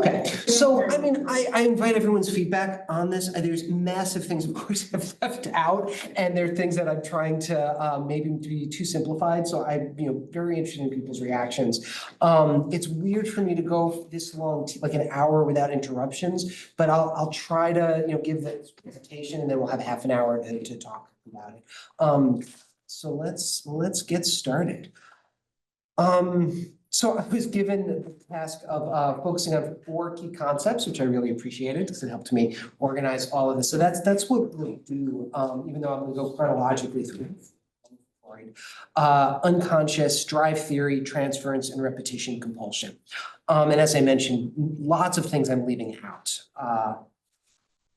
Okay, so I mean, I invite everyone's feedback on this. There's massive things, of course, I've left out, and there are things that I'm trying to maybe be too simplified. So I'm, very interested in people's reactions. It's weird for me to go this long, like an hour without interruptions, but I'll try to, give the presentation, and then we'll have half an hour to talk about it. So let's get started. So I was given the task of focusing on 4 key concepts, which I really appreciated because it helped me organize all of this. So that's what we'll do, even though I'm going to go chronologically through Freud. Unconscious, drive theory, transference, and repetition compulsion. And as I mentioned, lots of things I'm leaving out.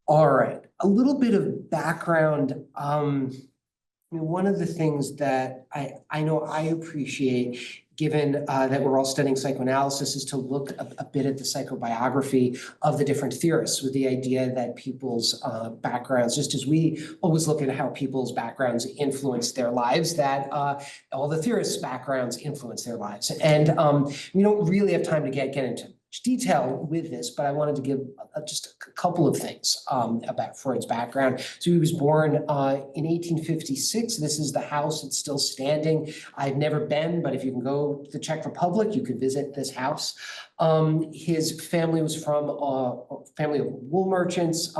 All right, a little bit of background. One of the things that I know I appreciate, given that we're all studying psychoanalysis, is to look a bit at the psychobiography of the different theorists, with the idea that people's backgrounds, just as we always look at how people's backgrounds influence their lives, that all the theorists' backgrounds influence their lives. And we don't really have time to get into detail with this, but I wanted to give just a couple of things about Freud's background. So he was born in 1856. This is the house that's still standing. I've never been, but if you can go to the Czech Republic, you could visit this house. His family was from a family of wool merchants.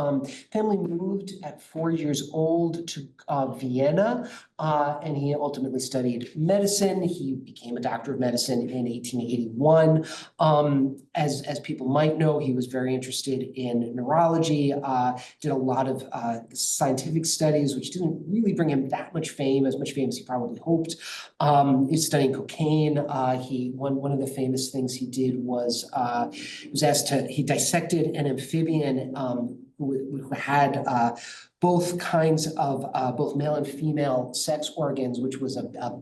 Family moved at 4 years old to Vienna, and he ultimately studied medicine. He became a doctor of medicine in 1881. As people might know, he was very interested in neurology, did a lot of scientific studies, which didn't really bring him that much fame, as much fame as he probably hoped. He's studying cocaine. One of the famous things he did was he was asked to, he dissected an amphibian who had both kinds of both male and female sex organs, which was a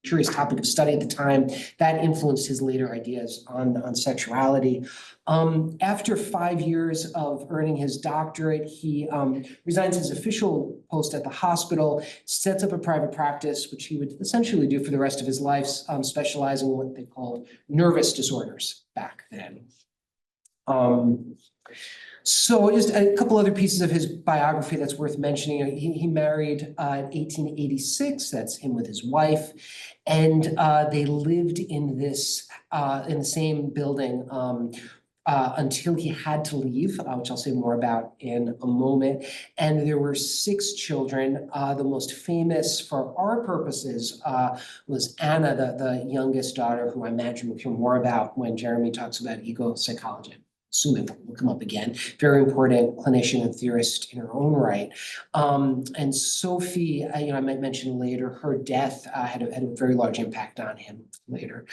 curious topic of study at the time. That influenced his later ideas on sexuality. After 5 years of earning his doctorate, he resigns his official post at the hospital, sets up a private practice, which he would essentially do for the rest of his life, specializing in what they called nervous disorders back then. So just a couple other pieces of his biography that's worth mentioning. He married in 1886. That's him with his wife, and they lived in this in the same building until he had to leave, which I'll say more about in a moment. And there were 6 children. The most famous for our purposes was Anna, the youngest daughter, who I imagine we'll hear more about when Jeremy talks about ego psychology. Assuming will come up again, very important clinician and theorist in her own right. And Sophie, I might mention later, her death had a very large impact on him later.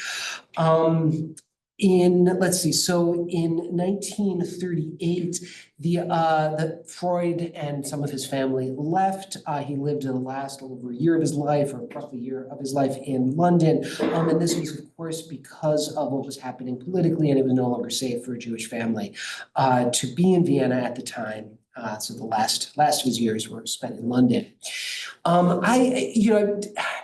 Let's see, so in 1938, the Freud and some of his family left. He lived in the last over a year of his life, or roughly a year of his life, in London. And this was, of course, because of what was happening politically, and it was no longer safe for a Jewish family to be in Vienna at the time. So the last of his years were spent in London.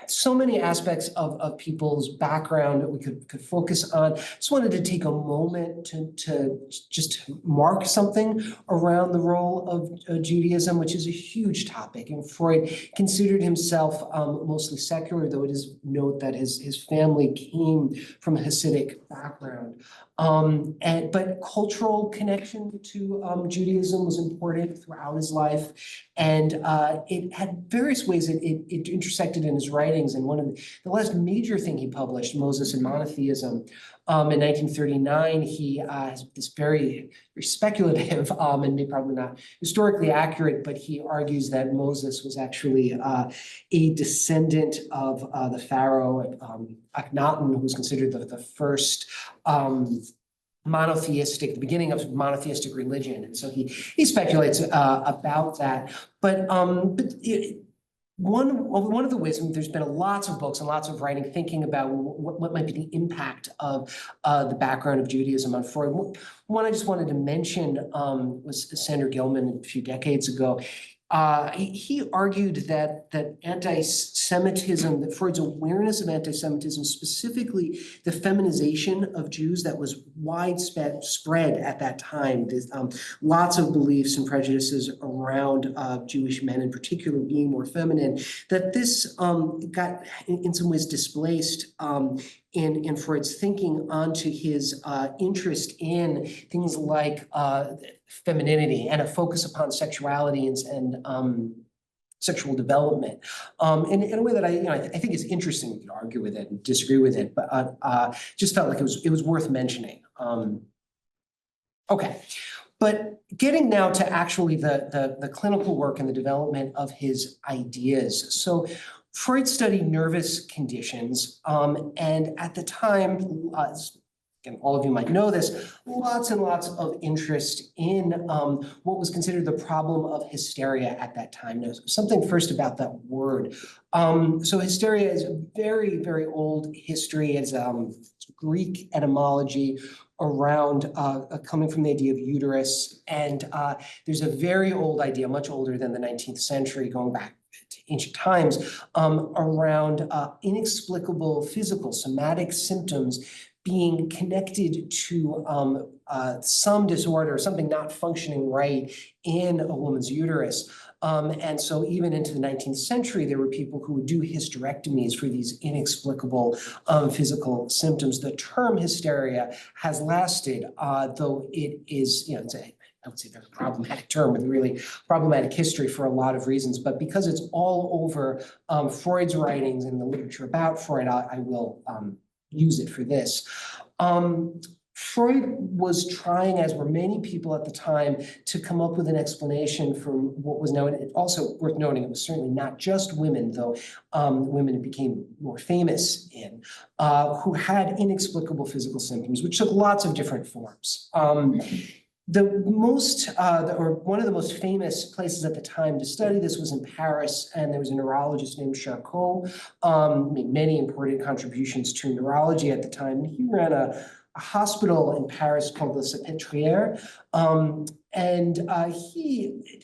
So many aspects of people's background that we could focus on. Just wanted to take a moment to just mark something around the role of Judaism, which is a huge topic. And Freud considered himself mostly secular, though it is note that his family came from a Hasidic background. But cultural connection to Judaism was important throughout his life, and it had various ways it intersected in his writings. And one of the last major thing he published, Moses and Monotheism, in 1939, he has this very speculative and maybe probably not historically accurate, but he argues that Moses was actually a descendant of the pharaoh Akhenaten, who was considered the first monotheistic, the beginning of monotheistic religion. And so he speculates about that. But one of the ways, there's been lots of books and lots of writing thinking about what might be the impact of the background of Judaism on Freud. One I just wanted to mention was Sander Gilman a few decades ago. He argued that anti-Semitism, that Freud's awareness of anti-Semitism, specifically the feminization of Jews that was widespread at that time. There's lots of beliefs and prejudices around Jewish men in particular being more feminine, that this got in some ways displaced in Freud's thinking onto his interest in things like femininity and a focus upon sexuality and sexual development in a way that I think is interesting. We could argue with it and disagree with it, but just felt like it was worth mentioning. Okay. But getting now to actually the clinical work and the development of his ideas. So Freud studied nervous conditions, and at the time, again, all of you might know this, lots and lots of interest in what was considered the problem of hysteria at that time. Now, something first about that word. So hysteria is a very, very old history. It's Greek etymology around coming from the idea of uterus. And there's a very old idea, much older than the 19th century, going back to ancient times, around inexplicable physical somatic symptoms being connected to some disorder, something not functioning right in a woman's uterus. And so even into the 19th century, there were people who would do hysterectomies for these inexplicable physical symptoms. The term hysteria has lasted, though it is, I would say a very problematic term with really problematic history for a lot of reasons. But because it's all over Freud's writings and the literature about Freud, I will use it for this. Freud was trying, as were many people at the time, to come up with an explanation for what was known. It also worth noting, it was certainly not just women, though women became more famous in, who had inexplicable physical symptoms, which took lots of different forms. The most, or one of the most famous places at the time to study this was in Paris, and there was a neurologist named Charcot, made many important contributions to neurology at the time. He ran a hospital in Paris called the Salpêtrière, and he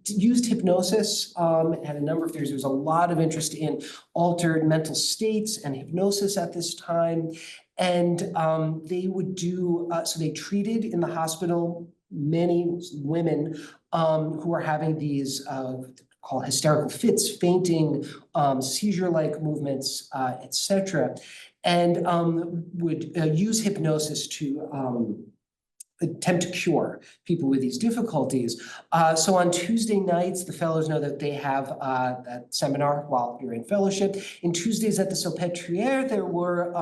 used hypnosis, had a number of theories. There was a lot of interest in altered mental states and hypnosis at this time. And they would do, so they treated in the hospital many women who were having these called hysterical fits, fainting, seizure-like movements, etc., and would use hypnosis to attempt to cure people with these difficulties. So on Tuesday nights, the fellows know that they have that seminar while you're in fellowship. In Tuesdays at the Salpêtrière, there were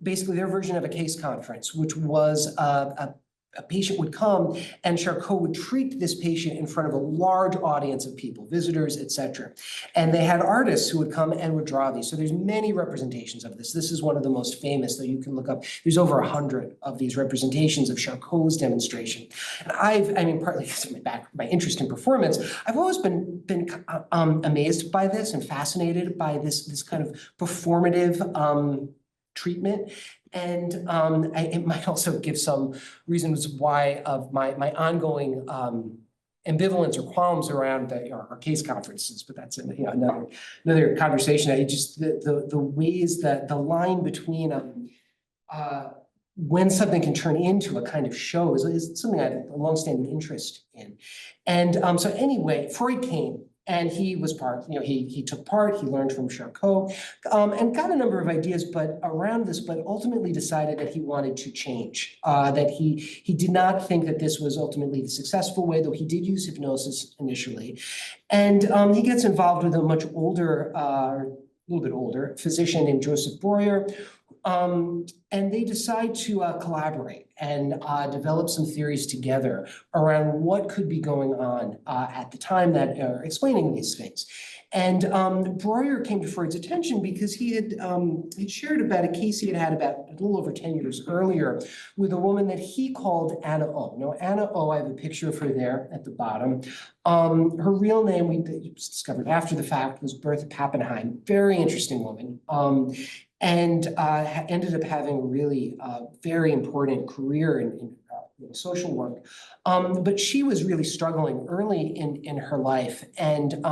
basically their version of a case conference, which was a patient would come and Charcot would treat this patient in front of a large audience of people, visitors, etc. And they had artists who would come and would draw these. So there's many representations of this. This is one of the most famous that you can look up. There's over 100 of these representations of Charcot's demonstration. And partly because of my interest in performance, I've always been amazed by this and fascinated by this kind of performative treatment. And it might also give some reasons why of my ongoing ambivalence or qualms around our case conferences, but that's another conversation. The ways that the line between when something can turn into a kind of show is something I have a longstanding interest in. And so anyway, Freud came. And he was part, he took part, he learned from Charcot, and got a number of ideas around this, but ultimately decided that he wanted to change, that he did not think that this was ultimately the successful way, though he did use hypnosis initially. And he gets involved with a much older, a little bit older physician named Joseph Breuer, and they decide to collaborate and develop some theories together around what could be going on at the time that are explaining these things. And Breuer came to Freud's attention because he had shared about a case he had about a little over 10 years earlier with a woman that he called Anna O. Now, Anna O, I have a picture of her there at the bottom. Her real name, we discovered after the fact, was Bertha Pappenheim. Very interesting woman. and ended up having a really very important career in social work. But she was really struggling early in her life, and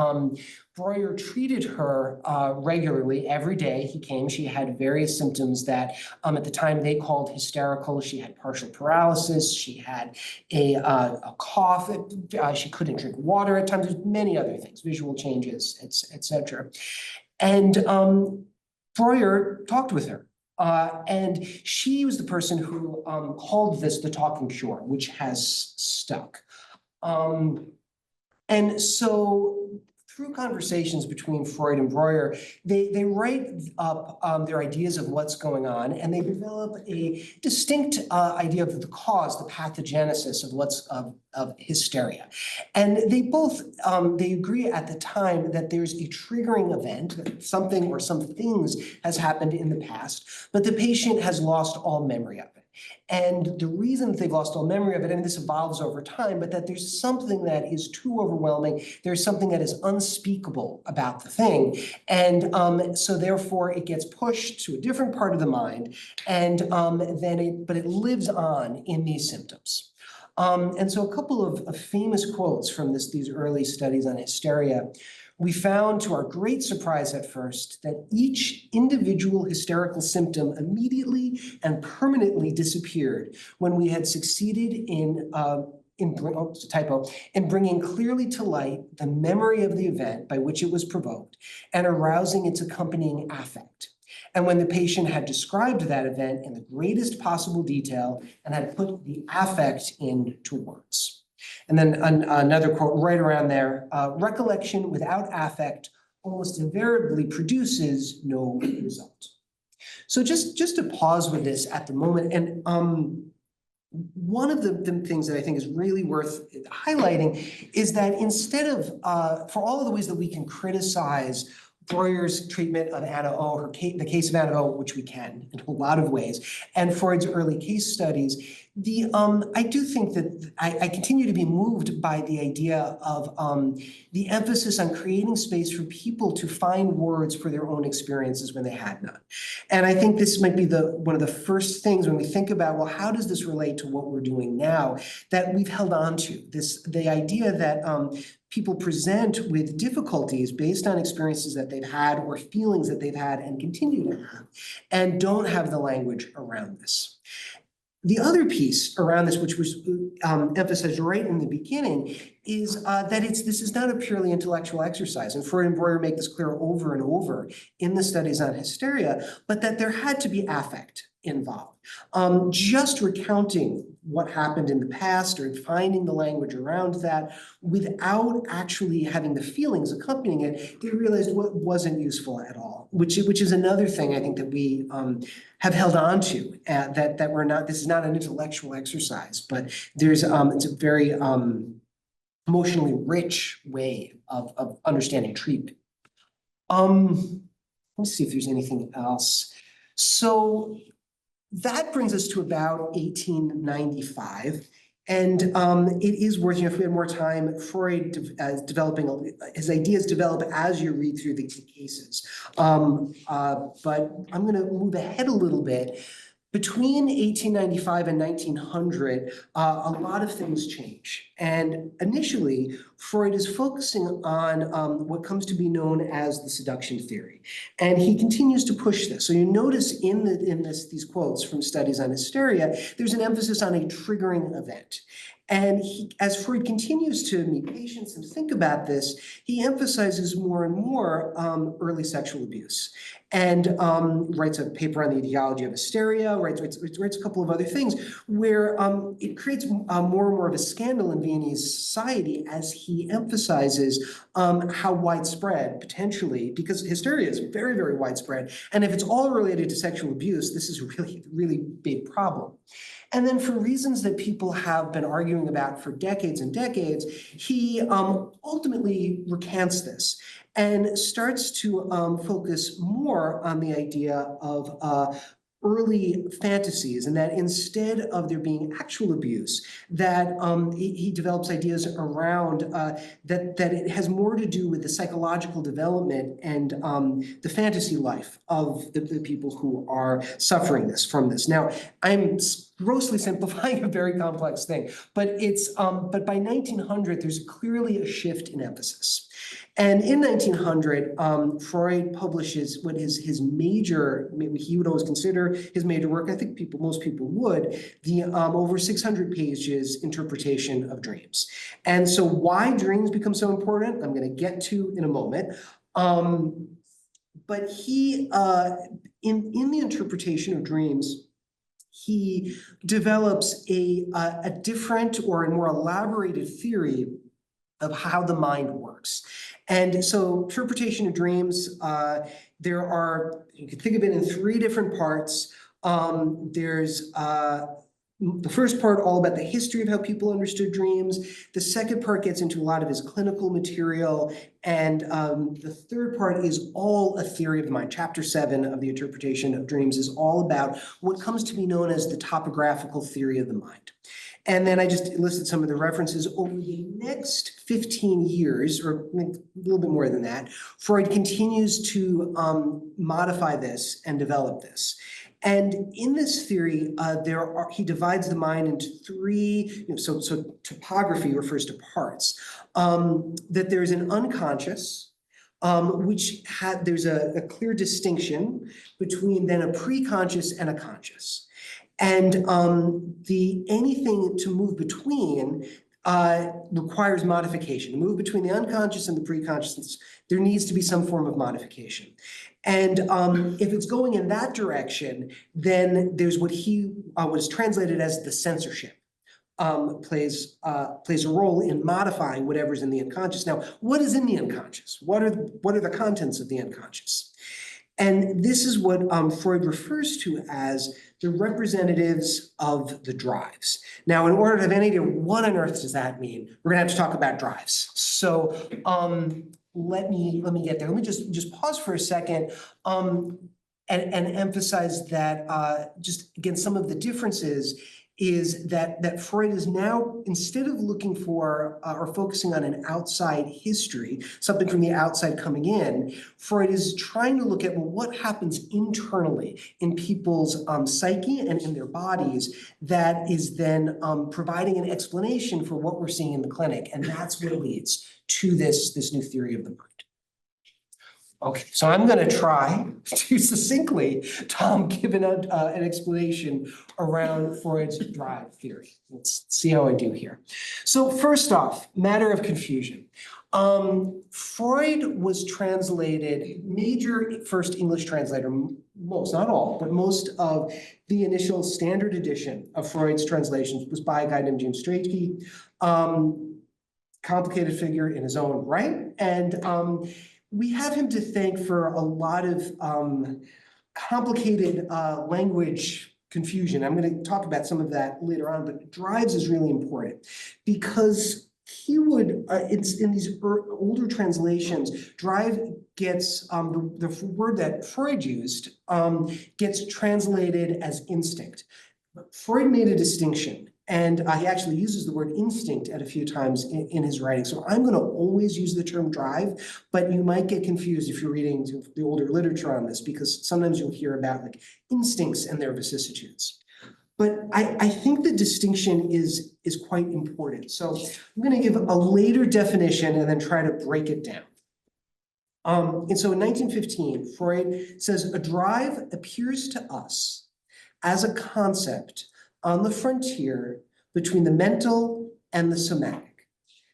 Breuer treated her regularly every day. He came. She had various symptoms that at the time they called hysterical. She had partial paralysis. She had a cough. She couldn't drink water at times. There's many other things, visual changes, etc. And Breuer talked with her. And she was the person who called this the talking cure, which has stuck. And so through conversations between Freud and Breuer, they write up their ideas of what's going on, and they develop a distinct idea of the cause, the pathogenesis of what's of hysteria. And they both, they agree at the time that there's a triggering event, that something or some things has happened in the past, but the patient has lost all memory of it. And the reason that they've lost all memory of it, and this evolves over time, but that there's something that is too overwhelming, there's something that is unspeakable about the thing. And so therefore it gets pushed to a different part of the mind, and but it lives on in these symptoms. And so a couple of famous quotes from these early studies on hysteria. We found, to our great surprise at first, that each individual hysterical symptom immediately and permanently disappeared when we had succeeded in bringing clearly to light the memory of the event by which it was provoked and arousing its accompanying affect. And when the patient had described that event in the greatest possible detail and had put the affect into words. And then another quote right around there, recollection without affect almost invariably produces no result. So just to pause with this at the moment, and one of the things that I think is really worth highlighting is that instead of, for all of the ways that we can criticize Breuer's treatment of Anna O, the case of Anna O, which we can in a lot of ways, and Freud's early case studies, I do think that I continue to be moved by the idea of the emphasis on creating space for people to find words for their own experiences when they had none. And I think this might be one of the first things when we think about, well, how does this relate to what we're doing now, that we've held on to the idea that people present with difficulties based on experiences that they've had or feelings that they've had and continue to have, and don't have the language around this. The other piece around this, which was emphasized right in the beginning, is that this is not a purely intellectual exercise. And Freud and Breuer make this clear over and over in the studies on hysteria, but that there had to be affect involved. Just recounting what happened in the past or finding the language around that without actually having the feelings accompanying it, they realized what wasn't useful at all, which is another thing I think that we have held on to, that we're not, this is not an intellectual exercise, but there's, it's a very emotionally rich way of understanding treatment. Let's see if there's anything else. So that brings us to about 1895. And it is worth, if we had more time, Freud developing, his ideas develop as you read through the cases. But I'm going to move ahead a little bit. Between 1895 and 1900, a lot of things change. And initially, Freud is focusing on what comes to be known as the seduction theory. And he continues to push this. So you notice in these quotes from studies on hysteria, there's an emphasis on a triggering event. And as Freud continues to meet patients and think about this, he emphasizes more and more early sexual abuse, and writes a paper on the etiology of hysteria, writes a couple of other things where it creates more and more of a scandal in Viennese society as he emphasizes how widespread, potentially, because hysteria is very, very widespread, and if it's all related to sexual abuse, this is a really, really big problem. And then for reasons that people have been arguing about for decades and decades, he ultimately recants this and starts to focus more on the idea of early fantasies, and that instead of there being actual abuse, that he develops ideas around that it has more to do with the psychological development and the fantasy life of the people who are suffering from this. Now, I'm grossly simplifying a very complex thing, but it's but by 1900, there's clearly a shift in emphasis. And in 1900, Freud publishes what is his major, he would always consider his major work, I think most people would, the over 600 pages interpretation of dreams. And so why dreams become so important, I'm going to get to in a moment. But he, in the interpretation of dreams, he develops a different or a more elaborated theory of how the mind works. And so interpretation of dreams, there are, you can think of it in three different parts. There's the first part all about the history of how people understood dreams. The second part gets into a lot of his clinical material. And the third part is all a theory of the mind. Chapter 7 of the interpretation of dreams is all about what comes to be known as the topographical theory of the mind. And then I just listed some of the references. Over the next 15 years, or a little bit more than that, Freud continues to modify this and develop this. And in this theory, he divides the mind into three, so topography refers to parts, that there's an unconscious, there's a clear distinction between then a preconscious and a conscious. And anything to move between requires modification. To move between the unconscious and the preconscious, there needs to be some form of modification. And if it's going in that direction, then there's what is translated as the censorship. Plays a role in modifying whatever's in the unconscious. Now, what is in the unconscious? What are the contents of the unconscious? And this is what Freud refers to as the representatives of the drives. Now, in order to have any idea what on earth does that mean, we're gonna have to talk about drives. So let me get there. Let me just pause for a second and emphasize that just again, some of the differences is that Freud is now, instead of looking for or focusing on an outside history, something from the outside coming in, Freud is trying to look at, well, what happens internally in people's psyche and in their bodies that is then providing an explanation for what we're seeing in the clinic. And that's what leads to this new theory of the mind. Okay, so I'm going to try to succinctly, give an explanation around Freud's drive theory. Let's see how I do here. So first off, matter of confusion. Freud was translated, major first English translator, most, not all, but most of the initial standard edition of Freud's translations was by a guy named James Straitsky. Complicated figure in his own right. And we have him to thank for a lot of complicated language confusion. I'm going to talk about some of that later on, but drives is really important because he would, it's in these older translations, drive gets, the word that Freud used gets translated as instinct. But Freud made a distinction. And he actually uses the word instinct at a few times in his writing. So I'm going to always use the term drive, but you might get confused if you're reading the older literature on this, because sometimes you'll hear about like instincts and their vicissitudes. But I think the distinction is quite important. So I'm going to give a later definition and then try to break it down. And so in 1915, Freud says, a drive appears to us as a concept on the frontier between the mental and the somatic,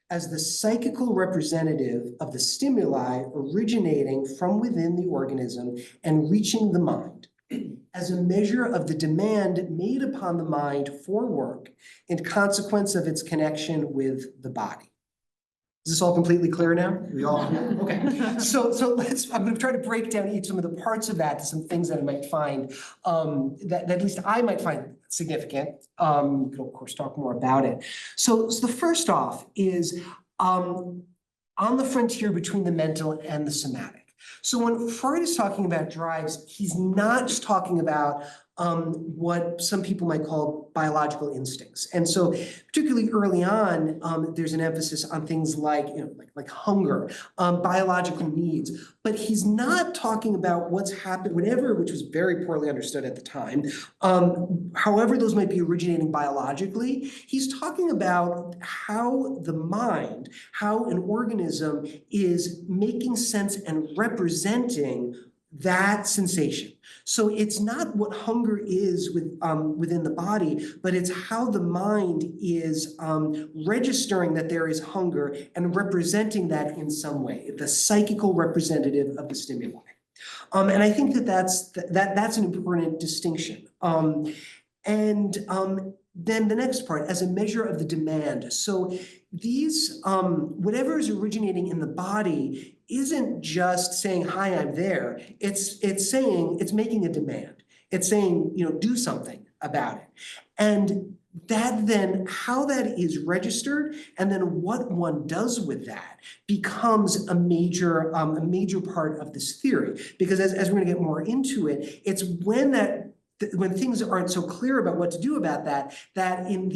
as the psychical representative of the stimuli originating from within the organism and reaching the mind, as a measure of the demand made upon the mind for work in consequence of its connection with the body. Is this all completely clear now? We all okay. So I'm going to try to break down some of the parts of that to some things that I might find that at least I might find significant. We can of course talk more about it. So the first off is on the frontier between the mental and the somatic. So when Freud is talking about drives, he's not just talking about what some people might call biological instincts. And so particularly early on, there's an emphasis on things like, like hunger, biological needs, but he's not talking about what's happened, whenever, which was very poorly understood at the time, however those might be originating biologically, he's talking about how the mind, how an organism is making sense and representing that sensation. So it's not what hunger is within the body, but it's how the mind is registering that there is hunger and representing that in some way, the psychical representative of the stimuli. And I think that's an important distinction. Then the next part, as a measure of the demand. So these, whatever is originating in the body isn't just saying, hi, I'm there. It's saying, it's making a demand. It's saying, do something about it. And that then, how that is registered and then what one does with that becomes a major part of this theory. Because as we're gonna get more into it, it's when things aren't so clear about what to do about that in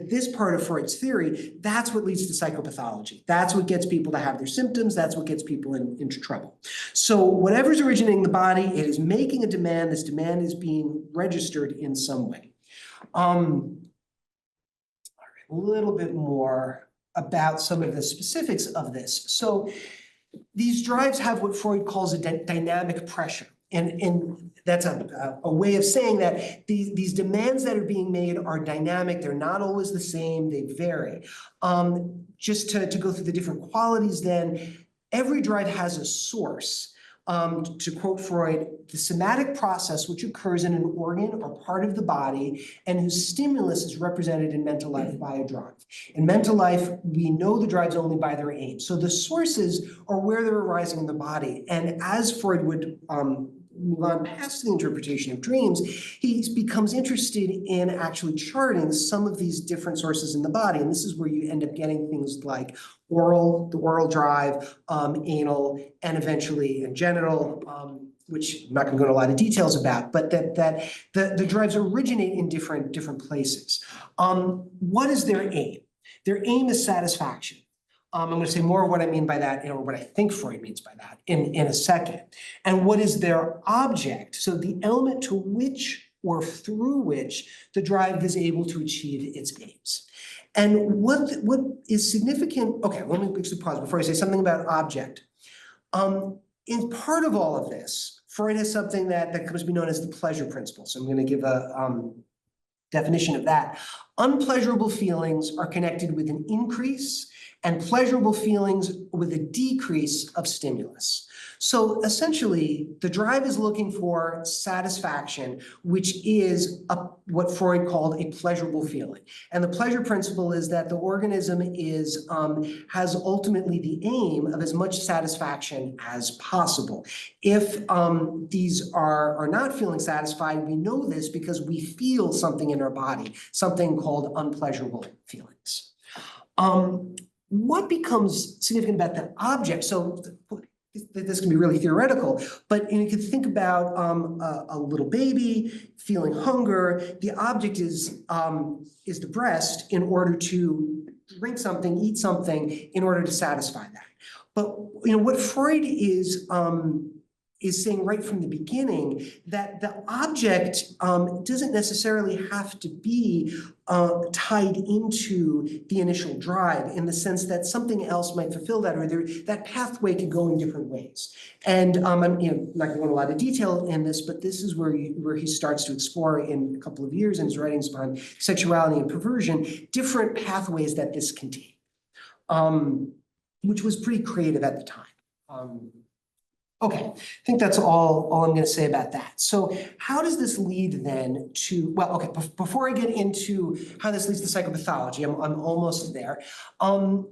this part of Freud's theory, that's what leads to psychopathology. That's what gets people to have their symptoms. That's what gets people into trouble. So whatever's originating in the body, it is making a demand. This demand is being registered in some way. All right, a little bit more about some of the specifics of this. So these drives have what Freud calls a dynamic pressure. And that's a way of saying that these demands that are being made are dynamic. They're not always the same. They vary. Just to go through the different qualities then, every drive has a source. To quote Freud, the somatic process which occurs in an organ or part of the body and whose stimulus is represented in mental life by a drive. In mental life, we know the drives only by their aim. So the sources are where they're arising in the body. And as Freud would move on past the interpretation of dreams, he becomes interested in actually charting some of these different sources in the body. And this is where you end up getting things like the oral drive, anal, and eventually genital, which I'm not going to go into a lot of details about, but that the drives originate in different places. What is their aim? Their aim is satisfaction. I'm going to say more of what I mean by that, or what I think Freud means by that in a second. And what is their object? So the element to which or through which the drive is able to achieve its aims. And what is significant, okay, let me actually pause before I say something about object. In part of all of this, Freud has something that comes to be known as the pleasure principle. So I'm going to give a definition of that. Unpleasurable feelings are connected with an increase and pleasurable feelings with a decrease of stimulus. So essentially, the drive is looking for satisfaction, which is what Freud called a pleasurable feeling. And the pleasure principle is that the organism has ultimately the aim of as much satisfaction as possible. If these are not feeling satisfied, we know this because we feel something in our body, something called unpleasurable feelings. What becomes significant about the object? So this can be really theoretical, but you can think about a little baby feeling hunger. The object is the breast in order to drink something, eat something, in order to satisfy that. But what Freud is saying right from the beginning, that the object doesn't necessarily have to be tied into the initial drive, in the sense that something else might fulfill that, or that pathway could go in different ways. And I'm not going to go into a lot of detail in this, but this is where he starts to explore in a couple of years in his writings on sexuality and perversion, different pathways that this can take, which was pretty creative at the time. Okay, I think that's all I'm going to say about that. So how does this lead then to, well, okay, before I get into how this leads to psychopathology, I'm almost there,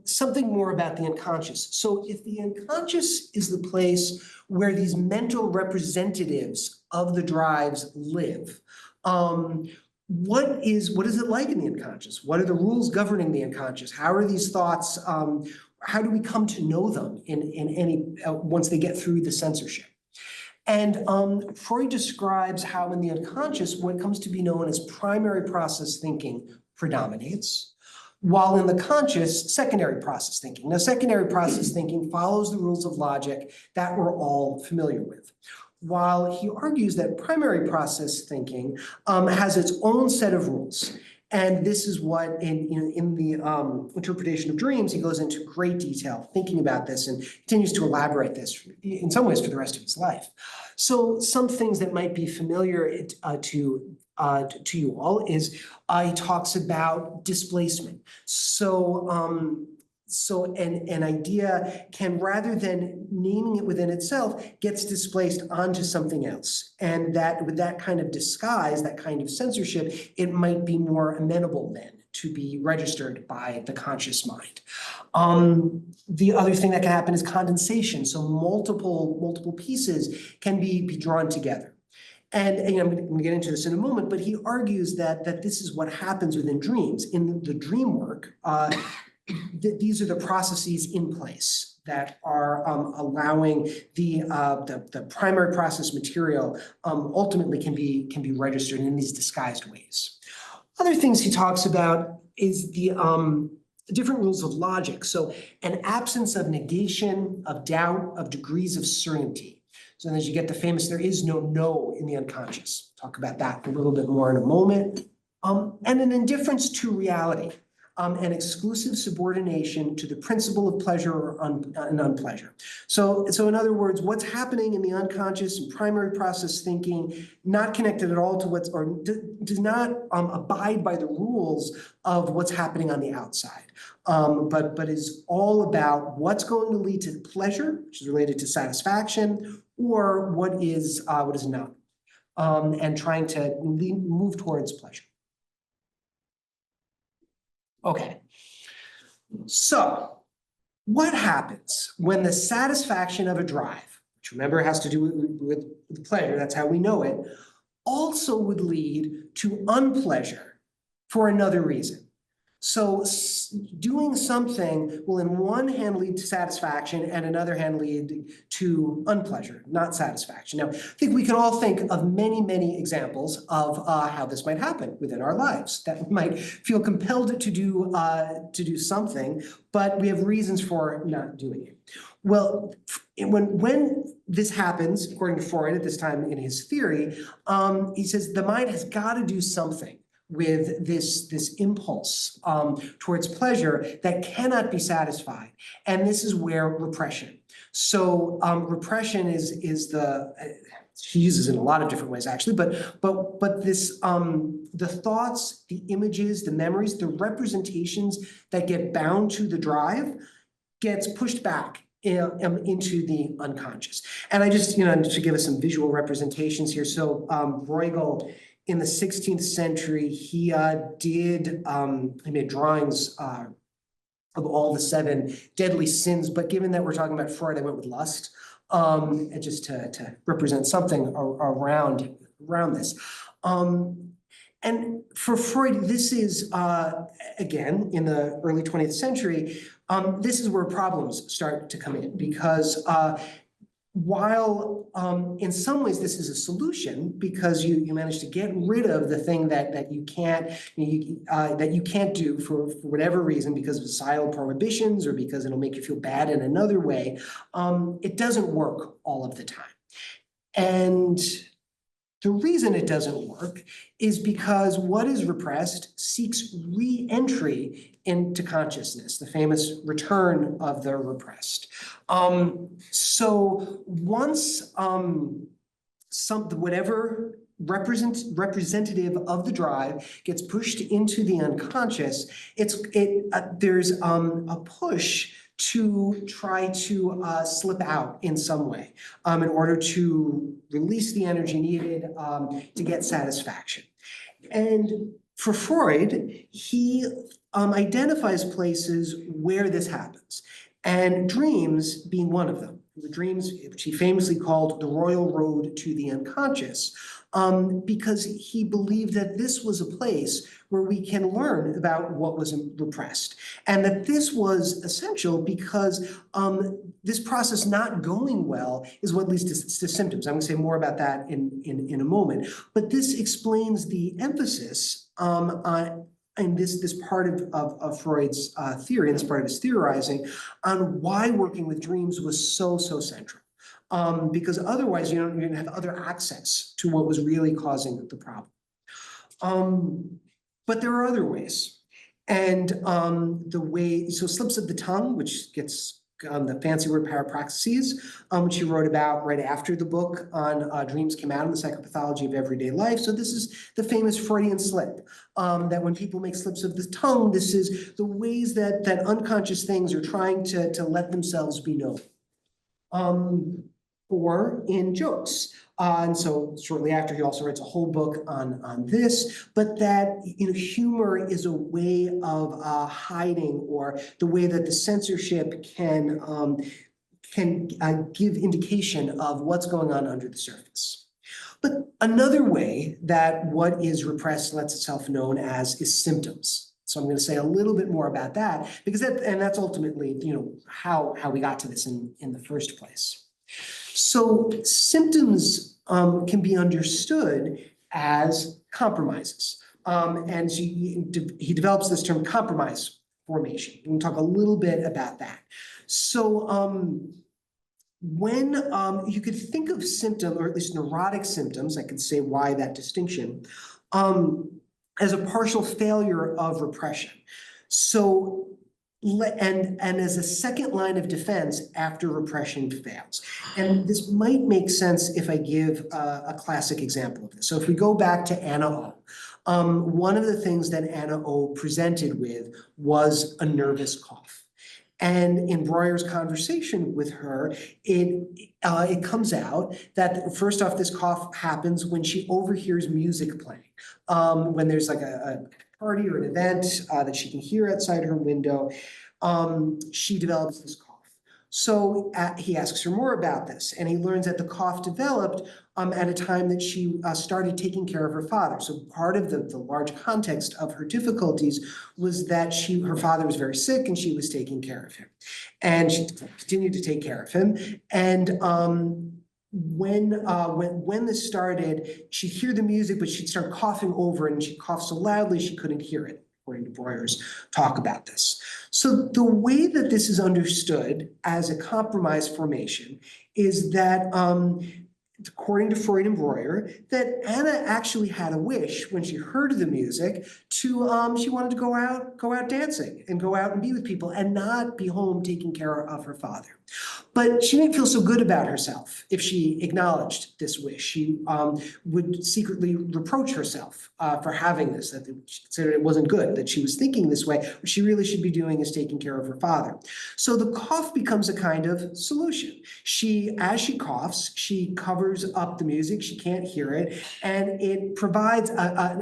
something more about the unconscious. So if the unconscious is the place where these mental representatives of the drives live, what is it like in the unconscious? What are the rules governing the unconscious? How are these thoughts, how do we come to know them in any once they get through the censorship? And Freud describes how in the unconscious, what comes to be known as primary process thinking predominates, while in the conscious, secondary process thinking. Now, secondary process thinking follows the rules of logic that we're all familiar with, while he argues that primary process thinking has its own set of rules. And this is what in the interpretation of dreams, he goes into great detail thinking about this and continues to elaborate this in some ways for the rest of his life. So some things that might be familiar to you all is he talks about displacement. So an idea can, rather than naming it within itself, gets displaced onto something else. And that with that kind of disguise, that kind of censorship, it might be more amenable then to be registered by the conscious mind. The other thing that can happen is condensation. So multiple pieces can be drawn together. And I'm going to get into this in a moment, but he argues that this is what happens within dreams. In the dream work, these are the processes in place that are allowing the primary process material ultimately can be registered in these disguised ways. Other things he talks about is the different rules of logic. So an absence of negation, of doubt, of degrees of certainty. So as you get the famous, there is no in the unconscious. Talk about that a little bit more in a moment. And an indifference to reality. An exclusive subordination to the principle of pleasure and unpleasure. So in other words, what's happening in the unconscious and primary process thinking, not connected at all to does not abide by the rules of what's happening on the outside, but is all about what's going to lead to pleasure, which is related to satisfaction, or what is not, and trying to move towards pleasure. Okay, so what happens when the satisfaction of a drive, which remember has to do with pleasure, that's how we know it, also would lead to unpleasure for another reason? So doing something will in one hand lead to satisfaction and another hand lead to unpleasure, not satisfaction. Now, I think we can all think of many examples of how this might happen within our lives, that we might feel compelled to do something, but we have reasons for not doing it. Well, when this happens, according to Freud at this time in his theory, he says the mind has got to do something with this impulse towards pleasure that cannot be satisfied. And this is where repression. So repression is she uses it in a lot of different ways actually, but this the thoughts, the images, the memories, the representations that get bound to the drive gets pushed back into the unconscious. And I just, to give us some visual representations here. So Bruegel, in the 16th century, he made drawings of all the 7 deadly sins, but given that we're talking about Freud, I went with lust, and just to represent something around this. And for Freud, this is, again, in the early 20th century, this is where problems start to come in, because while in some ways this is a solution, because you manage to get rid of the thing that you can't do for whatever reason, because of societal prohibitions or because it'll make you feel bad in another way, it doesn't work all of the time. And the reason it doesn't work is because what is repressed seeks re-entry into consciousness, the famous return of the repressed. So once whatever representative of the drive gets pushed into the unconscious, there's a push to try to slip out in some way in order to release the energy needed to get satisfaction. And for Freud, he identifies places where this happens, and dreams being one of them. the dreams, which he famously called the royal road to the unconscious, because he believed that this was a place where we can learn about what was repressed. And that this was essential because this process not going well is what leads to symptoms. I'm going to say more about that in a moment. But this explains the emphasis in this part of Freud's theory, and this part of his theorizing, on why working with dreams was so central. Because otherwise you're going to have other access to what was really causing the problem. But there are other ways. And so slips of the tongue, which gets the fancy word parapraxis, which he wrote about right after the book on dreams came out in the psychopathology of everyday life. So this is the famous Freudian slip, that when people make slips of the tongue, this is the ways that unconscious things are trying to let themselves be known. Or in jokes. And so shortly after, he also writes a whole book on this, but that humor is a way of hiding, or the way that the censorship can give indication of what's going on under the surface. But another way that what is repressed lets itself known as is symptoms. So I'm going to say a little bit more about that, because that's ultimately how we got to this in the first place. So symptoms can be understood as compromises. And he develops this term compromise formation. We'll talk a little bit about that. So when you could think of symptom, or at least neurotic symptoms, I could say why that distinction, as a partial failure of repression. So and as a second line of defense after repression fails. And this might make sense if I give a classic example of this. So if we go back to Anna O, one of the things that Anna O presented with was a nervous cough. And in Breuer's conversation with her, it comes out that first off, this cough happens when she overhears music playing. When there's like a party or an event that she can hear outside her window, she develops this cough. So he asks her more about this, and he learns that the cough developed at a time that she started taking care of her father. So part of the large context of her difficulties was that her father was very sick and she was taking care of him. And she continued to take care of him. And when this started, she'd hear the music, but she'd start coughing over it, and she'd cough so loudly she couldn't hear it, according to Breuer's talk about this. So the way that this is understood as a compromise formation is that, according to Freud and Breuer, that Anna actually had a wish when she heard the music to, she wanted to go out dancing and go out and be with people and not be home taking care of her father. But she didn't feel so good about herself if she acknowledged this wish. She would secretly reproach herself for having this, that she considered it wasn't good, that she was thinking this way. What she really should be doing is taking care of her father. So the cough becomes a kind of solution. As she coughs, she covers up the music, she can't hear it, and it provides,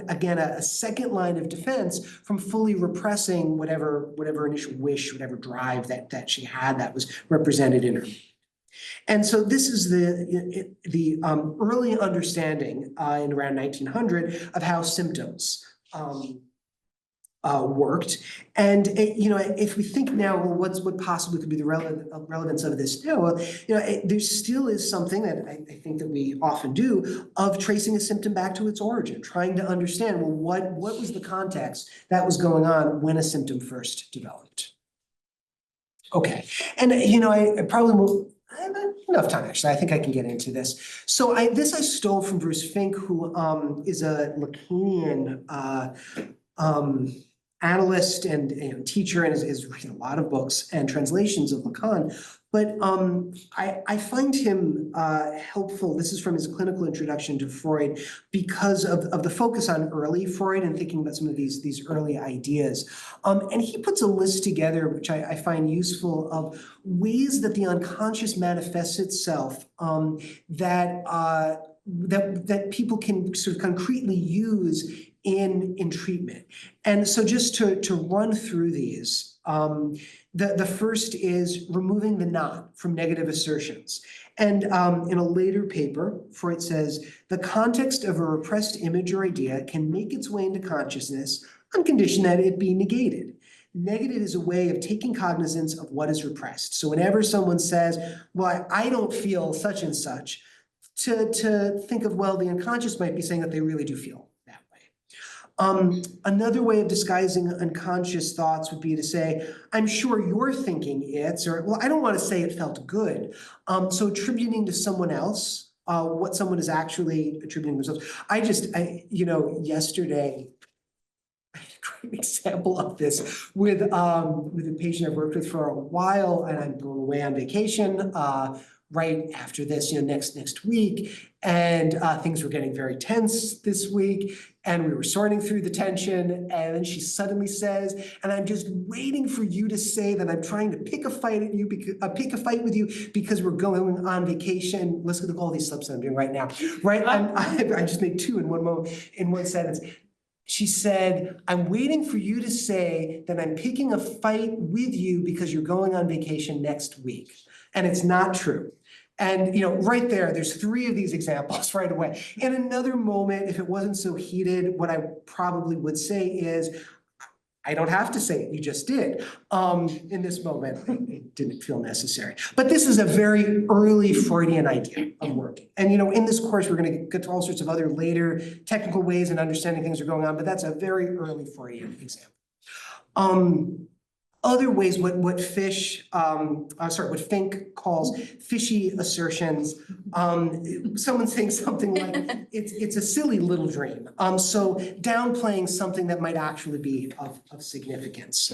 again, a second line of defense from fully repressing whatever initial wish, whatever drive that she had that was represented in her. And so this is the early understanding in around 1900 of how symptoms worked. And if we think now, well, what possibly could be the relevance of this now? Well, there still is something that I think that we often do of tracing a symptom back to its origin, trying to understand, well, what was the context that was going on when a symptom first developed? Okay, and I probably won't. I have enough time, actually. I think I can get into this. So this I stole from Bruce Fink, who is a Lacanian analyst and teacher, and has written a lot of books and translations of Lacan. But I find him helpful. This is from his clinical introduction to Freud, because of the focus on early Freud and thinking about some of these early ideas. And he puts a list together, which I find useful, of ways that the unconscious manifests itself that people can sort of concretely use in treatment. And so just to run through these, The first is removing the not from negative assertions. And in a later paper, Freud says, the context of a repressed image or idea can make its way into consciousness on condition that it be negated. Negated is a way of taking cognizance of what is repressed. So whenever someone says, well, I don't feel such and such, to think of, well, the unconscious might be saying that they really do feel that way. Another way of disguising unconscious thoughts would be to say, I'm sure you're thinking it's, or, well, I don't want to say it felt good. So attributing to someone else what someone is actually attributing themselves. Yesterday, I had a great example of this with a patient I've worked with for a while, and I'm going away on vacation right after this, next week. And things were getting very tense this week, and we were sorting through the tension, and then she suddenly says, and I'm just waiting for you to say that I'm trying to pick a fight with you because we're going on vacation. Listen to all these slips I'm doing right now, right? I just made two in one moment, in one sentence. She said, I'm waiting for you to say that I'm picking a fight with you because you're going on vacation next week. And it's not true. And right there's three of these examples right away. In another moment, if it wasn't so heated, what I probably would say is, I don't have to say it, you just did. In this moment, it didn't feel necessary. But this is a very early Freudian idea of working. And in this course, we're going to get to all sorts of other later technical ways and understanding things are going on, but that's a very early Freudian example. Other ways, what Fink calls fishy assertions. Someone saying something like, it's a silly little dream. So downplaying something that might actually be of significance.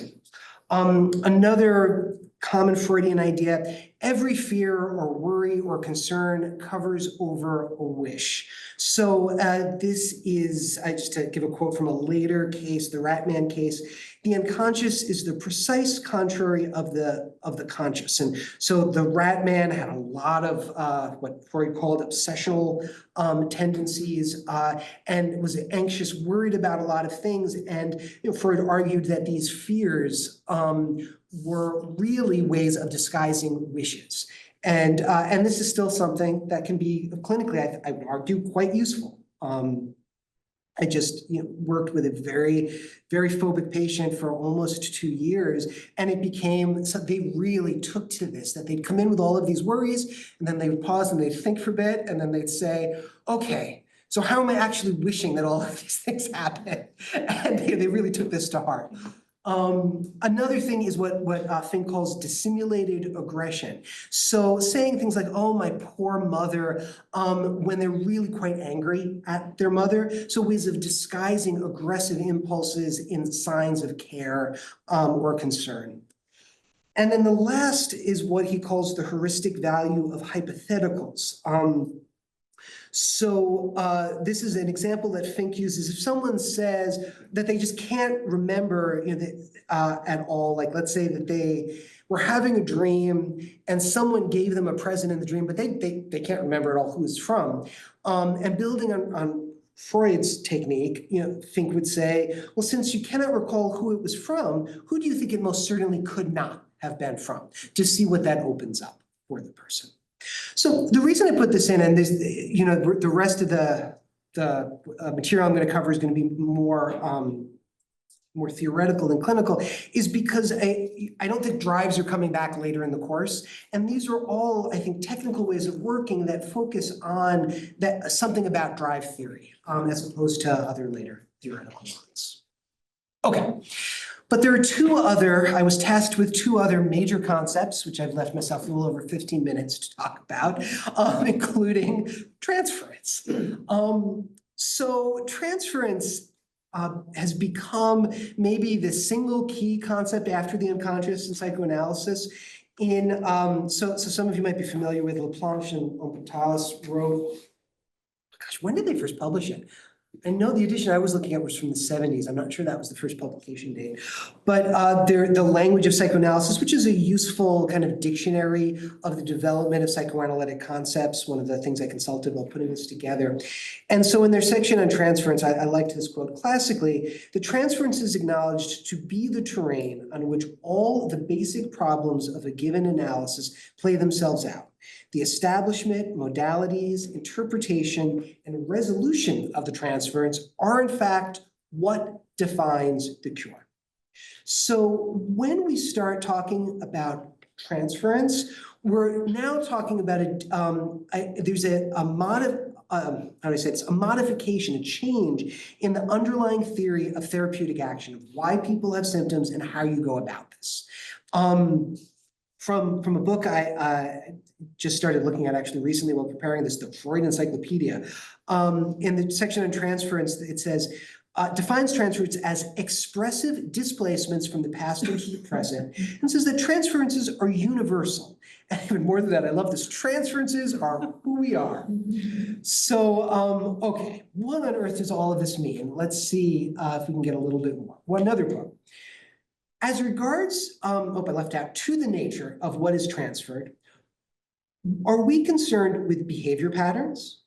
Another common Freudian idea, every fear or worry or concern covers over a wish. So this is, just to give a quote from a later case, the Ratman case, the unconscious is the precise contrary of the conscious. And so the Ratman had a lot of what Freud called obsessional tendencies and was anxious, worried about a lot of things. And Freud argued that these fears were really ways of disguising wishes. And this is still something that can be clinically, I would argue, quite useful. I just worked with a very, very phobic patient for almost 2 years, and it became, so they really took to this, that they'd come in with all of these worries, and then they would pause and they'd think for a bit, and then they'd say, okay, so how am I actually wishing that all of these things happen? And they really took this to heart. Another thing is what Fink calls dissimulated aggression. So saying things like, oh, my poor mother, when they're really quite angry at their mother. So ways of disguising aggressive impulses in signs of care or concern. And then the last is what he calls the heuristic value of hypotheticals. So this is an example that Fink uses. If someone says that they just can't remember at all, like let's say that they were having a dream and someone gave them a present in the dream, but they can't remember at all who it's from. And building on Freud's technique, Fink would say, well, since you cannot recall who it was from, who do you think it most certainly could not have been from? To see what that opens up for the person. So the reason I put this in, and this, the rest of the material I'm going to cover is going to be more theoretical than clinical, is because I don't think drives are coming back later in the course, and these are all, I think, technical ways of working that focus on something about drive theory, as opposed to other later theoretical ones. Okay. But there are I was tasked with two other major concepts, which I've left myself a little over 15 minutes to talk about, including transference. So transference has become maybe the single key concept after the unconscious in psychoanalysis. So some of you might be familiar with Laplanche and Ompatalis wrote, gosh, when did they first publish it? I know the edition I was looking at was from the 70s. I'm not sure that was the first publication date. But the language of psychoanalysis, which is a useful kind of dictionary of the development of psychoanalytic concepts, one of the things I consulted while putting this together. And so in their section on transference, I liked this quote. Classically, the transference is acknowledged to be the terrain on which all the basic problems of a given analysis play themselves out. The establishment, modalities, interpretation, and resolution of the transference are in fact what defines the cure. So when we start talking about transference, we're now talking about there's a modification, a change in the underlying theory of therapeutic action, of why people have symptoms and how you go about this. From a book I just started looking at actually recently while preparing this, the Freud Encyclopedia. In the section on transference, it says, defines transference as expressive displacements from the past into the present, and says that transferences are universal. And even more than that, I love this, transferences are who we are. So, okay, what on earth does all of this mean? Let's see if we can get a little bit more. One other book. As regards, I left out, to the nature of what is transferred, are we concerned with behavior patterns,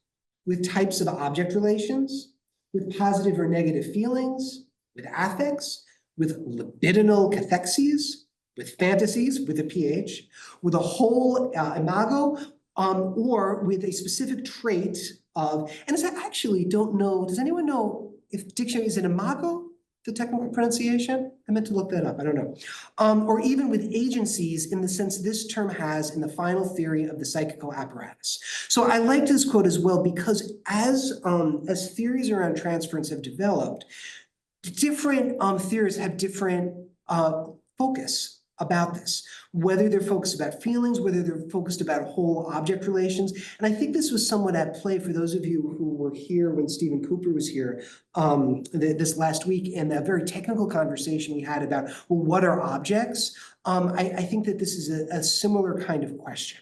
with types of object relations, with positive or negative feelings, with affects, with libidinal cathexes, with fantasies, with a pH, with a whole imago, or with a specific trait of, and I actually don't know, does anyone know if dictionary is an imago? The technical pronunciation? I meant to look that up, I don't know. Or even with agencies in the sense this term has in the final theory of the psychical apparatus. So I liked this quote as well because as theories around transference have developed, different theories have different focus about this, whether they're focused about feelings, whether they're focused about whole object relations. And I think this was somewhat at play for those of you who were here when Stephen Cooper was here this last week in that very technical conversation we had about, well, what are objects? I think that this is a similar kind of question.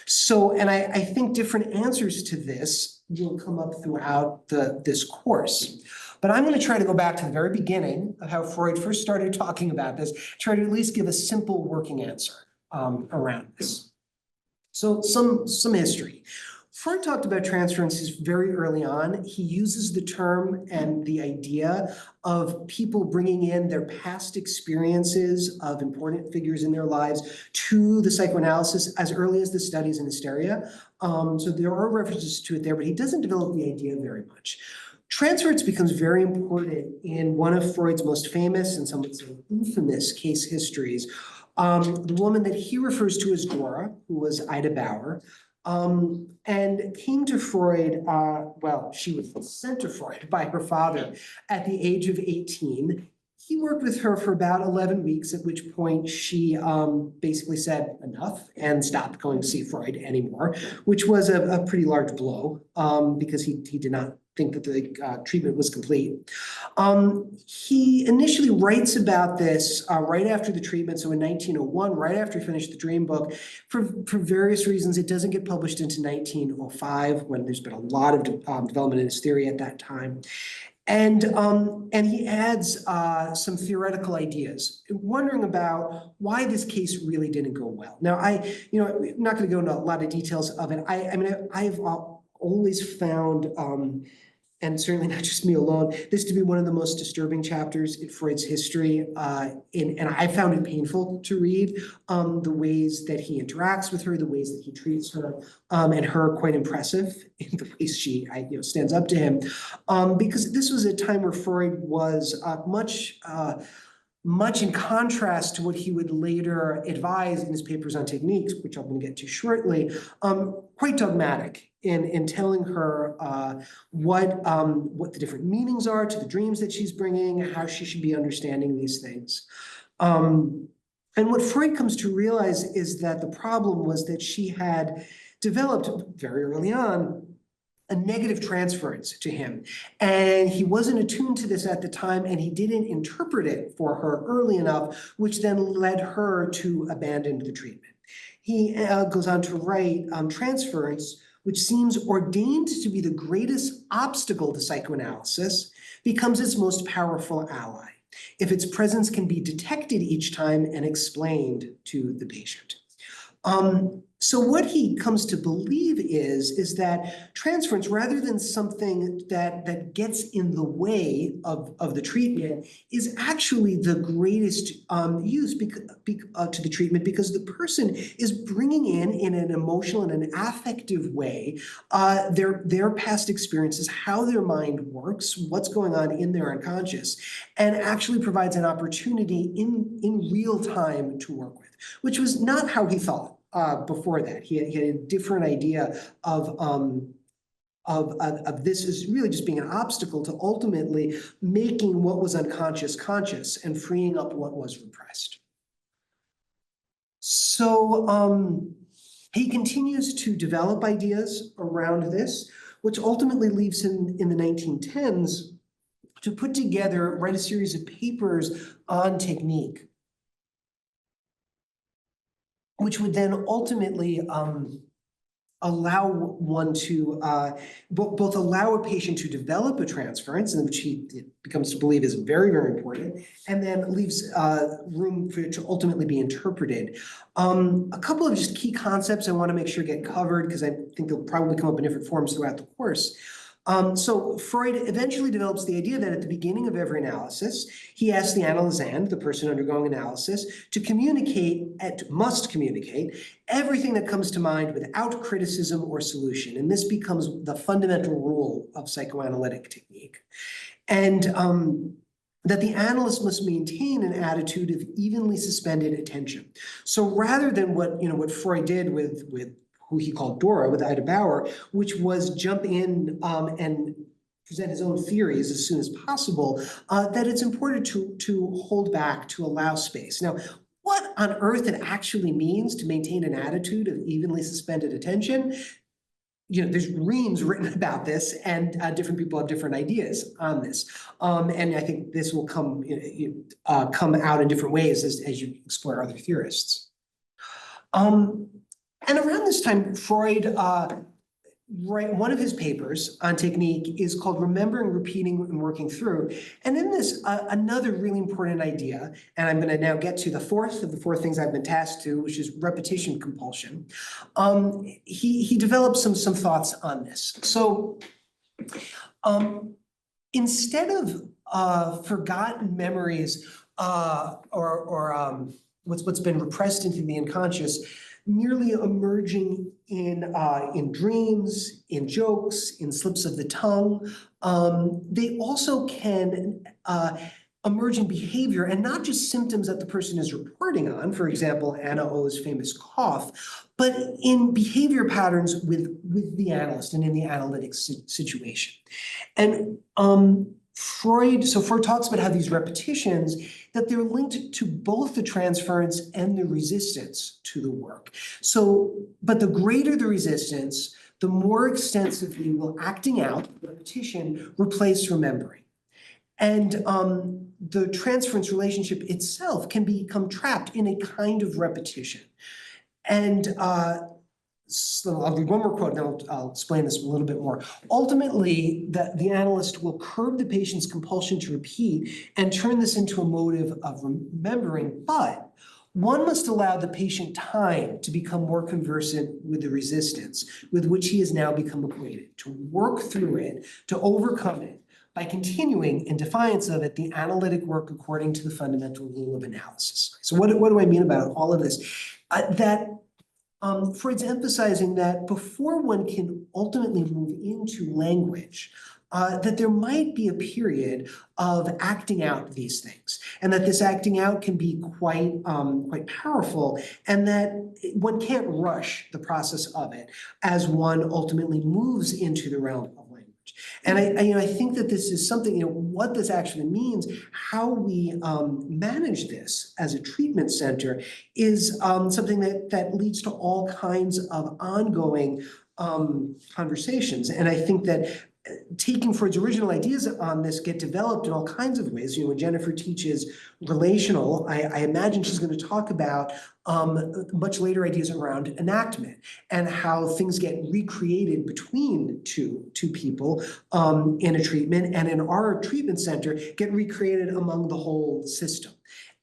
So, and I think different answers to this will come up throughout this course. But I'm going to try to go back to the very beginning of how Freud first started talking about this, try to at least give a simple working answer around this. So some history. Freud talked about transferences very early on. He uses the term and the idea of people bringing in their past experiences of important figures in their lives to the psychoanalysis as early as the studies in hysteria. So there are references to it there, but he doesn't develop the idea very much. Transference becomes very important in one of Freud's most famous and some would say infamous case histories. The woman that he refers to as Dora, who was Ida Bauer, and came to Freud, well, she was sent to Freud by her father at the age of 18. He worked with her for about 11 weeks, at which point she basically said enough and stopped going to see Freud anymore, which was a pretty large blow because he did not think that the treatment was complete. He initially writes about this right after the treatment, so in 1901, right after he finished the Dream book. For various reasons, it doesn't get published into 1905, when there's been a lot of development in his theory at that time. And he adds some theoretical ideas, wondering about why this case really didn't go well. Now, I'm not going to go into a lot of details of it. I mean, I've always found, and certainly not just me alone, this to be one of the most disturbing chapters in Freud's history. And I found it painful to read the ways that he interacts with her, the ways that he treats her, and her quite impressive in the ways she stands up to him. Because this was a time where Freud was much in contrast to what he would later advise in his papers on techniques, which I'm going to get to shortly, quite dogmatic in telling her what the different meanings are to the dreams that she's bringing, how she should be understanding these things. And what Freud comes to realize is that the problem was that she had developed very early on a negative transference to him. And he wasn't attuned to this at the time, and he didn't interpret it for her early enough, which then led her to abandon the treatment. He goes on to write, transference which seems ordained to be the greatest obstacle to psychoanalysis, becomes its most powerful ally, if its presence can be detected each time and explained to the patient. So what he comes to believe is that transference, rather than something that gets in the way of the treatment, is actually the greatest use to the treatment, because the person is bringing in an emotional and an affective way their past experiences, how their mind works, what's going on in their unconscious, and actually provides an opportunity in real time to work with, which was not how he thought. Before that, he had a different idea of this as really just being an obstacle to ultimately making what was unconscious conscious and freeing up what was repressed. So he continues to develop ideas around this, which ultimately leaves him in the 1910s to put together, write a series of papers on technique, which would then ultimately allow one to both allow a patient to develop a transference, which he becomes to believe is very, very important, and then leaves room for it to ultimately be interpreted. A couple of just key concepts I want to make sure get covered, because I think they'll probably come up in different forms throughout the course. So Freud eventually develops the idea that at the beginning of every analysis, he asks the analysand, the person undergoing analysis, to must communicate everything that comes to mind without criticism or solution. And this becomes the fundamental rule of psychoanalytic technique. And that the analyst must maintain an attitude of evenly suspended attention. So rather than what Freud did with who he called Dora, with Ida Bauer, which was jump in and present his own theories as soon as possible, that it's important to hold back, to allow space. Now, what on earth it actually means to maintain an attitude of evenly suspended attention, there's reams written about this, and different people have different ideas on this. And I think this will come out in different ways as you explore other theorists. And around this time, Freud, one of his papers on technique is called Remembering, Repeating, and Working Through. And in this, another really important idea, and I'm going to now get to the fourth of the four things I've been tasked to, which is repetition compulsion. He developed some thoughts on this. So instead of forgotten memories or what's been repressed into the unconscious, merely emerging in dreams, in jokes, in slips of the tongue. They also can emerge in behavior, and not just symptoms that the person is reporting on, for example, Anna O's famous cough, but in behavior patterns with the analyst and in the analytic situation. And Freud talks about how these repetitions, that they're linked to both the transference and the resistance to the work. But the greater the resistance, the more extensively will acting out, repetition, replace remembering. And the transference relationship itself can become trapped in a kind of repetition. And so I'll read one more quote, and then I'll explain this a little bit more. Ultimately, the analyst will curb the patient's compulsion to repeat and turn this into a motive of remembering, but one must allow the patient time to become more conversant with the resistance with which he has now become acquainted, to work through it, to overcome it, by continuing, in defiance of it, the analytic work according to the fundamental rule of analysis. So what do I mean about all of this? Freud's emphasizing that before one can ultimately move into language, that there might be a period of acting out these things, and that this acting out can be quite powerful, and that one can't rush the process of it as one ultimately moves into the realm of language. And I think that this is something, what this actually means, how we manage this as a treatment center is something that leads to all kinds of ongoing conversations. And I think that taking Freud's original ideas on this get developed in all kinds of ways. When Jennifer teaches relational, I imagine she's going to talk about much later ideas around enactment and how things get recreated between two people in a treatment, and in our treatment center get recreated among the whole system.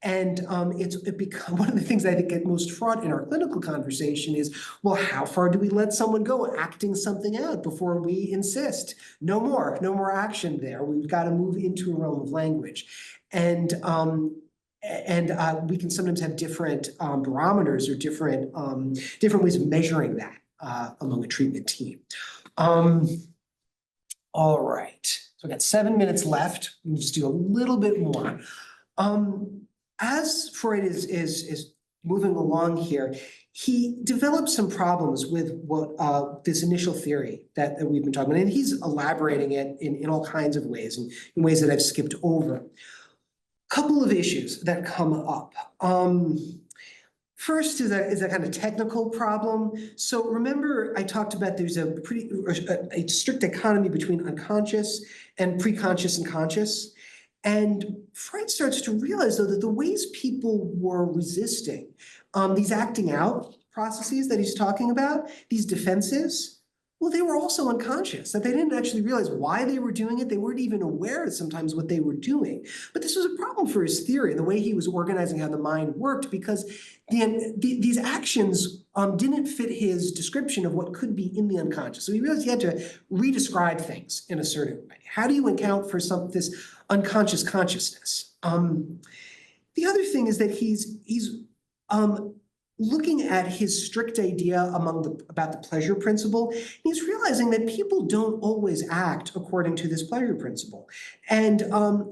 And it become one of the things I think get most fraught in our clinical conversation is, well, how far do we let someone go acting something out before we insist? No more action there. We've got to move into a realm of language. And we can sometimes have different barometers or different ways of measuring that among a treatment team. All right, so we've got 7 minutes left. We'll just do a little bit more. As Freud is moving along here, he developed some problems with what this initial theory that we've been talking about, and he's elaborating it in all kinds of ways, and in ways that I've skipped over. Couple of issues that come up. First is a kind of technical problem. So remember, I talked about there's a strict dichotomy between unconscious and preconscious and conscious. And Freud starts to realize, though, that the ways people were resisting these acting out processes that he's talking about, these defenses, well, they were also unconscious, that they didn't actually realize why they were doing it. They weren't even aware of sometimes what they were doing. But this was a problem for his theory, the way he was organizing how the mind worked, because these actions didn't fit his description of what could be in the unconscious. So he realized he had to redescribe things in a certain way. How do you account for this unconscious consciousness? The other thing is that he's looking at his strict idea about the pleasure principle. He's realizing that people don't always act according to this pleasure principle. And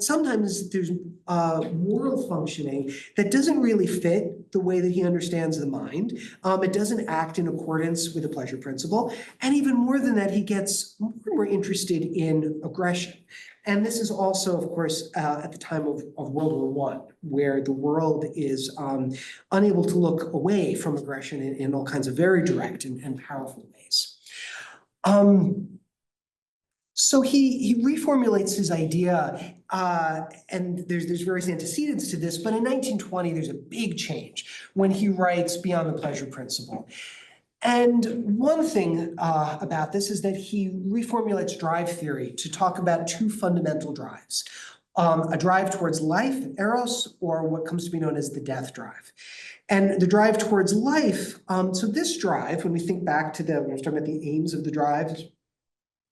sometimes there's moral functioning that doesn't really fit the way that he understands the mind. It doesn't act in accordance with the pleasure principle. And even more than that, he gets more and more interested in aggression. And this is also, of course, at the time of World War I, where the world is unable to look away from aggression in all kinds of very direct and powerful ways. So he reformulates his idea, and there's various antecedents to this, but in 1920, there's a big change when he writes Beyond the Pleasure Principle. And one thing about this is that he reformulates drive theory to talk about two fundamental drives, a drive towards life, eros, or what comes to be known as the death drive. And the drive towards life, so this drive, when we think back to when we're talking about the aims of the drive,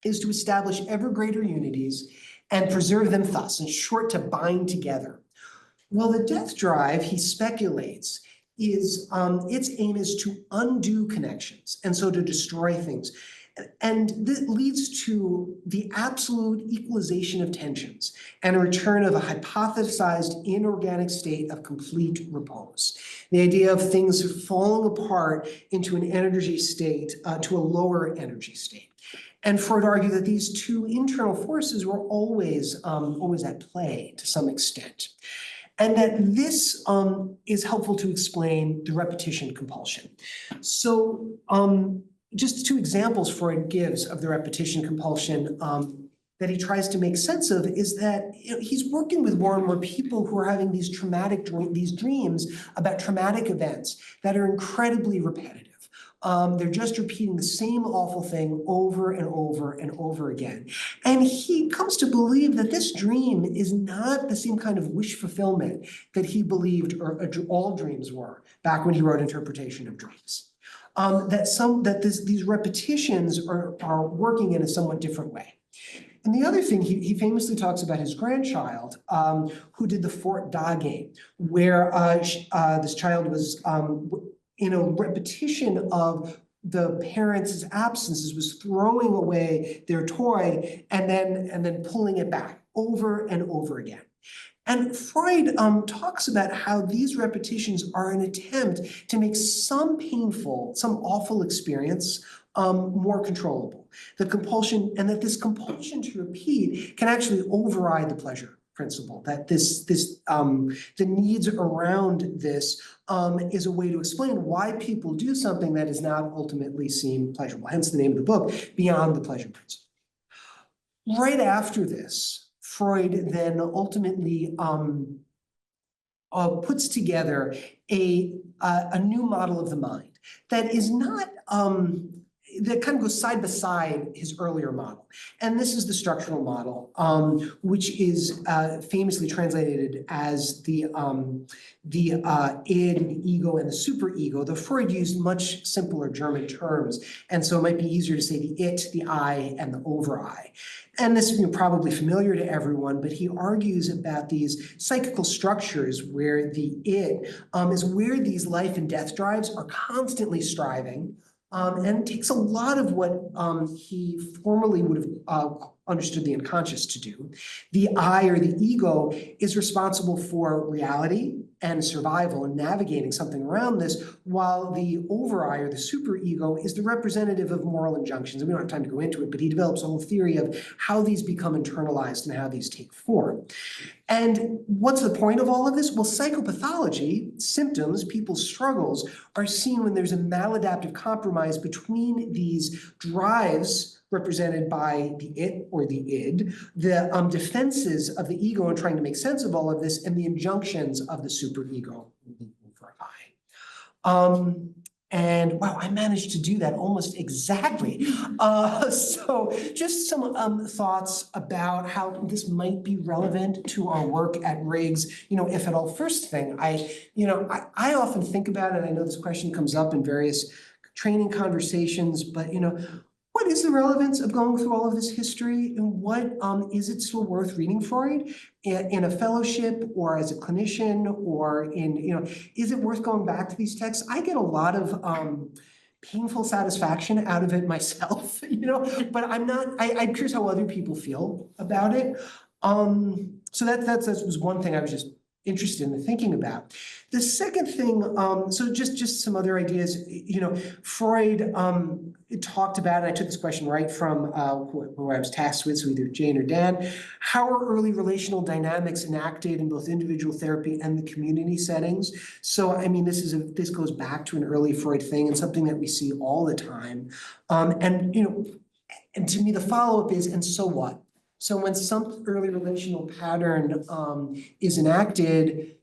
is to establish ever greater unities and preserve them thus, in short, to bind together. Well, the death drive, he speculates, is its aim is to undo connections, and so to destroy things. And this leads to the absolute equalization of tensions and a return of a hypothesized inorganic state of complete repose. The idea of things falling apart into an energy state, to a lower energy state. And Freud argued that these two internal forces were always at play to some extent. And that this is helpful to explain the repetition compulsion. So just two examples Freud gives of the repetition compulsion that he tries to make sense of is that he's working with more and more people who are having these dreams about traumatic events that are incredibly repetitive. They're just repeating the same awful thing over and over and over again. And he comes to believe that this dream is not the same kind of wish fulfillment that he believed all dreams were back when he wrote Interpretation of Dreams. These repetitions are working in a somewhat different way. And the other thing, he famously talks about his grandchild who did the Fort Da game, where this child was in a repetition of the parents' absences, was throwing away their toy and then pulling it back over and over again. And Freud talks about how these repetitions are an attempt to make some painful, some awful experience more controllable. The compulsion, and that this compulsion to repeat can actually override the pleasure principle, that the needs around this is a way to explain why people do something that is not ultimately seen pleasurable, hence the name of the book, Beyond the Pleasure Principle. Right after this, Freud then ultimately puts together a new model of the mind that is not that kind of goes side by side his earlier model. And this is the structural model, which is famously translated as the id, the ego, and the superego. Though Freud used much simpler German terms, and so it might be easier to say the it, the I, and the over-I. And this is probably familiar to everyone, but he argues about these psychical structures where the it is where these life and death drives are constantly striving, and takes a lot of what he formerly would have understood the unconscious to do. The I, or the ego, is responsible for reality and survival and navigating something around this, while the over-I, or the superego, is the representative of moral injunctions. And we don't have time to go into it, but he develops a whole theory of how these become internalized and how these take form. And what's the point of all of this? Well, psychopathology, symptoms, people's struggles, are seen when there's a maladaptive compromise between these drives represented by the it, or the id, the defenses of the ego in trying to make sense of all of this, and the injunctions of the superego, the over-I. And wow, I managed to do that almost exactly. So just some thoughts about how this might be relevant to our work at Riggs, if at all. First thing, I often think about it, and I know this question comes up in various training conversations, but what is the relevance of going through all of this history, and what is it still worth reading Freud in a fellowship or as a clinician, or is it worth going back to these texts? I get a lot of painful satisfaction out of it myself, but I'm curious how other people feel about it. So that was one thing I was just interested in thinking about. The second thing, so just some other ideas, Freud talked about, and I took this question right from who I was tasked with, so either Jane or Dan, how are early relational dynamics enacted in both individual therapy and the community settings? So, this goes back to an early Freud thing and something that we see all the time. And to me, the follow-up is, and so what? So when some early relational pattern is enacted,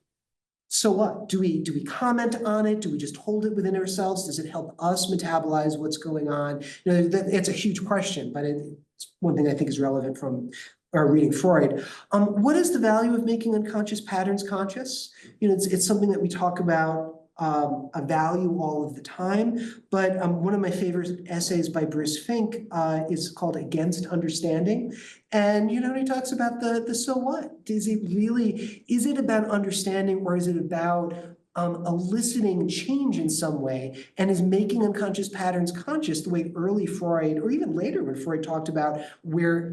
so what? Do we comment on it? Do we just hold it within ourselves? Does it help us metabolize what's going on? It's a huge question, but it's one thing I think is relevant from reading Freud. What is the value of making unconscious patterns conscious? It's something that we talk about a value all of the time, but one of my favorite essays by Bruce Fink is called Against Understanding. And he talks about the so what? Is it about understanding, or is it about eliciting change in some way, and is making unconscious patterns conscious the way early Freud, or even later when Freud talked about where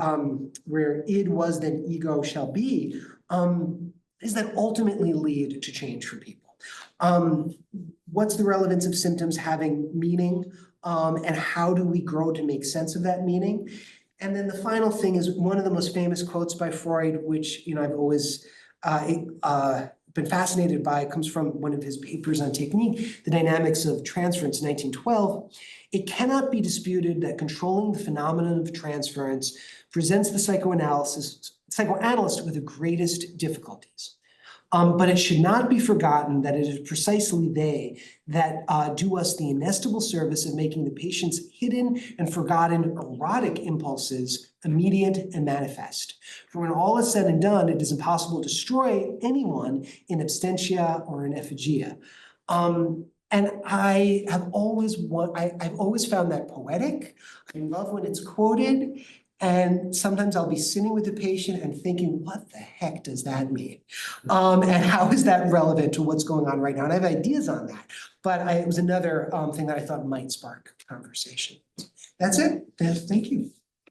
id was then ego shall be, is that ultimately lead to change for people? What's the relevance of symptoms having meaning, and how do we grow to make sense of that meaning? And then the final thing is one of the most famous quotes by Freud, which I've always been fascinated by. It comes from one of his papers on technique, The Dynamics of Transference, 1912. It cannot be disputed that controlling the phenomenon of transference presents the psychoanalyst with the greatest difficulties. But it should not be forgotten that it is precisely they that do us the inestimable service of making the patient's hidden and forgotten erotic impulses immediate and manifest. For when all is said and done, it is impossible to destroy anyone in absentia or in effigia. And I've always found that poetic. I love when it's quoted. And sometimes I'll be sitting with the patient and thinking, what the heck does that mean? And how is that relevant to what's going on right now? And I have ideas on that, but it was another thing that I thought might spark conversation. That's it. Thank you.